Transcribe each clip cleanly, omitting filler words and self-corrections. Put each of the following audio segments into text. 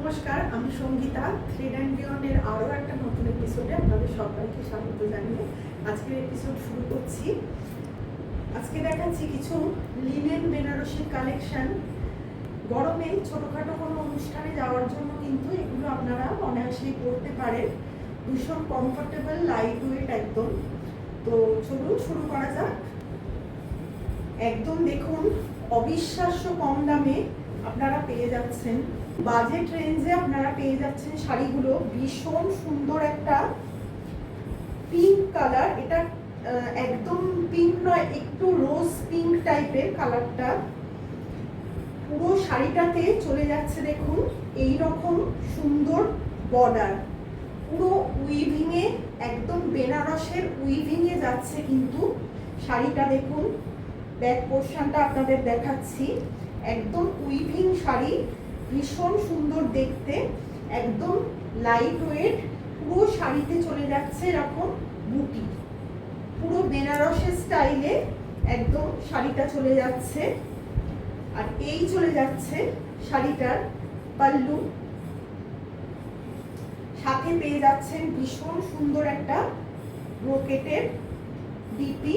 নমস্কার, আমি Sangeeta. Thread and বিয়ন্ডের আরও একটা নতুন এপিসোডে আপনাদের সবাইকে স্বাগত জানিয়ে আজকের এপিসোড শুরু করছি। আজকে দেখাচ্ছি কিছু লিনেন বেনারসির কালেকশন। গরমে ছোটোখাটো কোনো অনুষ্ঠানে যাওয়ার জন্য কিন্তু এগুলো আপনারা অনায়াসেই পরতে পারেন। ভীষণ কমফোর্টেবল, লাইট ওয়েট একদম। তো চলুন শুরু করা যাক। একদম দেখুন, অবিশ্বাস্য কম দামে আপনারা পেয়ে যাচ্ছেন। বাজেট রেঞ্জে আপনারা পেয়ে যাচ্ছেন শাড়িগুলো। ভীষণ সুন্দর একটা পিঙ্ক কালার, এটা একদম পিঙ্ক নয়, একটু রোজ পিঙ্ক টাইপের কালারটা। পুরো শাড়িটাতে চলে যাচ্ছে দেখুন এই রকম সুন্দর বর্ডার, পুরো উইভিংয়ে, একদম বেনারসের উইভিংয়ে যাচ্ছে কিন্তু শাড়িটা। দেখুন ব্যাক পোর্শনটা আপনাদের দেখাচ্ছি, একদম উইভিং শাড়ি, ভীষণ সুন্দর দেখতে, একদম লাইট ওয়েট। পুরো শাড়িতে চলে যাচ্ছে এরকম বুটি, পুরো বেনারসের স্টাইলে একদম শাড়িটা চলে যাচ্ছে। আর এই চলে যাচ্ছে শাড়িটার পাল্লু, সাথে পেয়ে যাচ্ছেন ভীষণ সুন্দর একটা ব্রোকেটের ডিপি।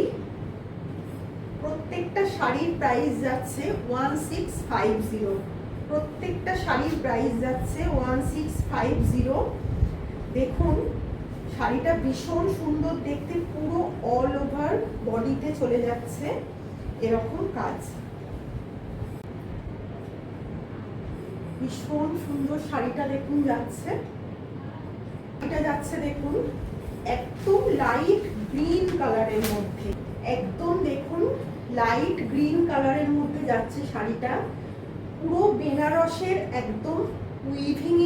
প্রত্যেকটা শাড়ির প্রাইস যাচ্ছে 1650। প্রত্যেকটা শাড়ির প্রাইস যাচ্ছে 1650। দেখুন শাড়িটা ভীষণ সুন্দর দেখতে, পুরো অল ওভার বডিতে চলে যাচ্ছে এরকম কাজ। ভীষণ সুন্দর শাড়িটা দেখুন যাচ্ছে। এটা যাচ্ছে দেখুন একদম লাইট গ্রিন কালারের মধ্যে, একদম দেখুন লাইট গ্রিন কালারের মধ্যে যাচ্ছে শাড়িটা। পুরো বেনারসের একদম উইভিং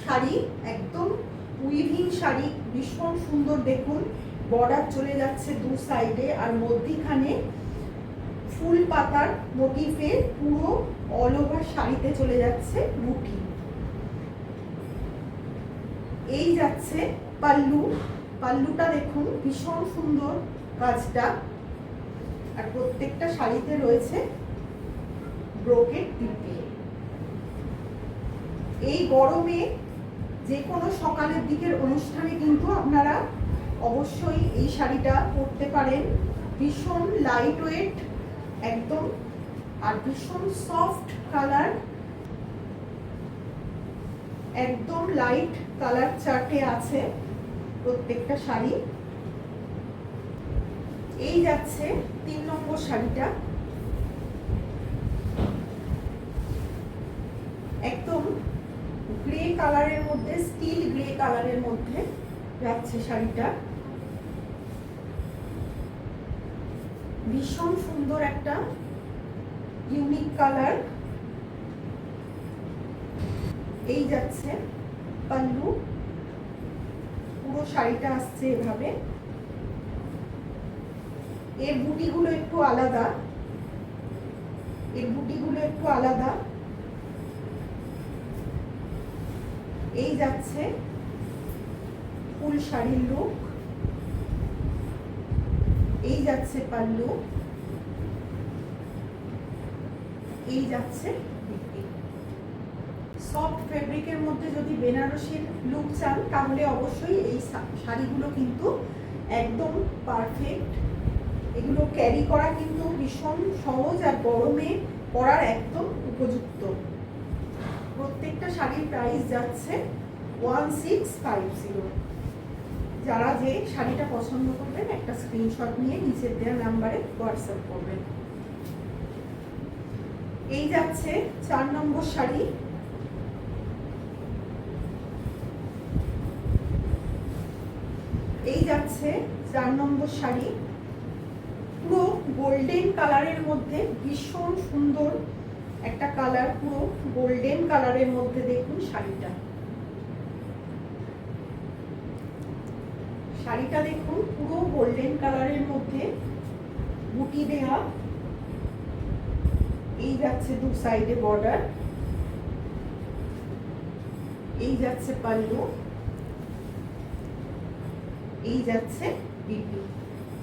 শাড়ি, একদম উইভিং শাড়ি, ভীষণ সুন্দর দেখুন। বর্ডার চলে যাচ্ছে দু সাইডে, আর মধ্যিখানে ফুল পাতার মোটিফে পুরো অল ওভার শাড়িতে চলে যাচ্ছে বুটি। এই যাচ্ছে পাল্লু, পাল্লুটা দেখুন ভীষণ সুন্দর কাজটা। আর প্রত্যেকটা শাড়িতে রয়েছে ব্রোকেট ডিপি। এই গরমে যে কোনো সকালের দিকের অনুষ্ঠানে কিন্তু আপনারা অবশ্যই এই শাড়িটা পরতে পারেন। ভীষণ লাইট ওয়েট একদম, আর ভীষণ সফট কালার, একদম লাইট কালার চার্টে আছে প্রত্যেকটা শাড়ি। এই যাচ্ছে 3 নম্বর শাড়িটা, একদম গ্রে কালারের মধ্যে, স্টিল গ্রে কালারের মধ্যে যাচ্ছে শাড়িটা। ভীষণ সুন্দর একটা ইউনিক কালার। এই যাচ্ছে পাল্লু, পুরো শাড়িটা আসছে এভাবে। এর বুটিগুলো একটু আলাদা, এর বুটিগুলো একটু আলাদা। এই যাচ্ছে ফুল শাড়ির লুক। এই যাচ্ছে পাল্লু, এই যাচ্ছে সফট ফেব্রিকের মধ্যে যদি বেনারসির লুক চান তাহলে অবশ্যই এই শাড়িগুলো কিন্তু একদম পারফেক্ট। এগুলো ক্যারি করা কিন্তু ভীষণ সহজ, আর গরমে পরার একদম উপযুক্ত। প্রত্যেকটা শাড়ির প্রাইস যাচ্ছে 1650। যারা যে শাড়িটা পছন্দ করবেন একটা স্ক্রিনশট নিয়ে নিচের দেওয়া নাম্বারে হোয়াটসঅ্যাপ করবেন। এই যাচ্ছে 4 নম্বর শাড়ি। এই যাচ্ছে 4 নম্বর শাড়ি, পুরো গোল্ডেন কালারের মধ্যে, ভীষণ সুন্দর একটা কালার, পুরো গোল্ডেন কালারের মধ্যে দেখুন শাড়িটা। শাড়িটা দেখুন পুরো গোল্ডেন কালারের মধ্যে বুটি দেয়া। এই যাচ্ছে দু সাইডে বর্ডার। এই যাচ্ছে পাল্লু, এই যাচ্ছে ডিপি।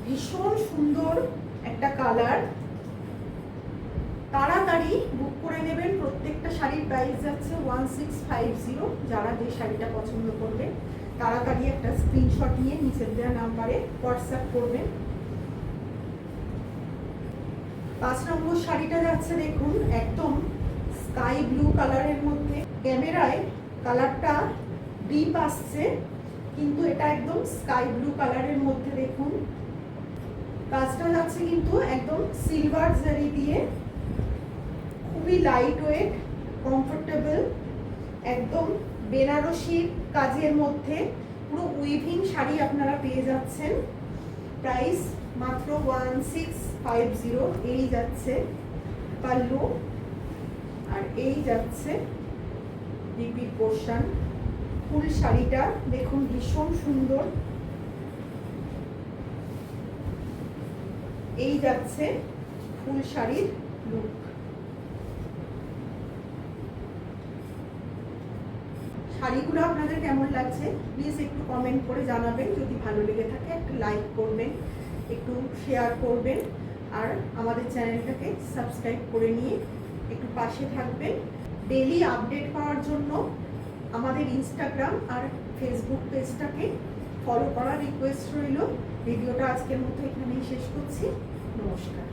ভীষণ সুন্দর একটা কালার। তাড়াতাড়ি বুক করে করে নেবেন। প্রত্যেকটা শাড়ির প্রাইস যাচ্ছে 1650। যারা যে শাড়িটা পছন্দ করবে তাড়াতাড়ি একটা স্ক্রিনশট নিয়ে নিচের দেওয়া নাম্বারে হোয়াটসঅ্যাপ করবেন। 5 নম্বর শাড়িটা যাচ্ছে দেখুন একদম স্কাই ব্লু কালারের মধ্যে। ক্যামেরায় কালারটা ডিপ আসছে, কিন্তু এটা একদম স্কাই ব্লু কালারের মধ্যে। দেখুন কাজটা যাচ্ছে কিন্তু একদম সিলভার জারি দিয়ে, খুবই লাইট ওয়েট, কমফোর্টেবল, একদম বেনারসি কাজের মধ্যে পুরো উইভিং শাড়ি আপনারা পেয়ে যাচ্ছেন। প্রাইস মাত্র 1650। এই যাচ্ছে পাল্লু, আর এই যাচ্ছে রিপিট পোর্শন। ফুল শাড়িটা দেখুন ভীষণ সুন্দর। এই যাচ্ছে ফুল শাড়ির লুক। শাড়িগুলো আপনাদের কেমন লাগছে প্লিজ একটু কমেন্ট করে জানাবেন। যদি ভালো লেগে থাকে একটা লাইক করবেন, একটু শেয়ার করবেন, আর আমাদের চ্যানেলটাকে সাবস্ক্রাইব করে নিয়ে একটু পাশে থাকবেন। ডেইলি আপডেট পাওয়ার জন্য আমাদের ইনস্টাগ্রাম আর ফেসবুক পেজটাকে ফলো করার রিকোয়েস্ট রইল। ভিডিওটা আজকের মতো এখানেই শেষ করছি। নমস্কার।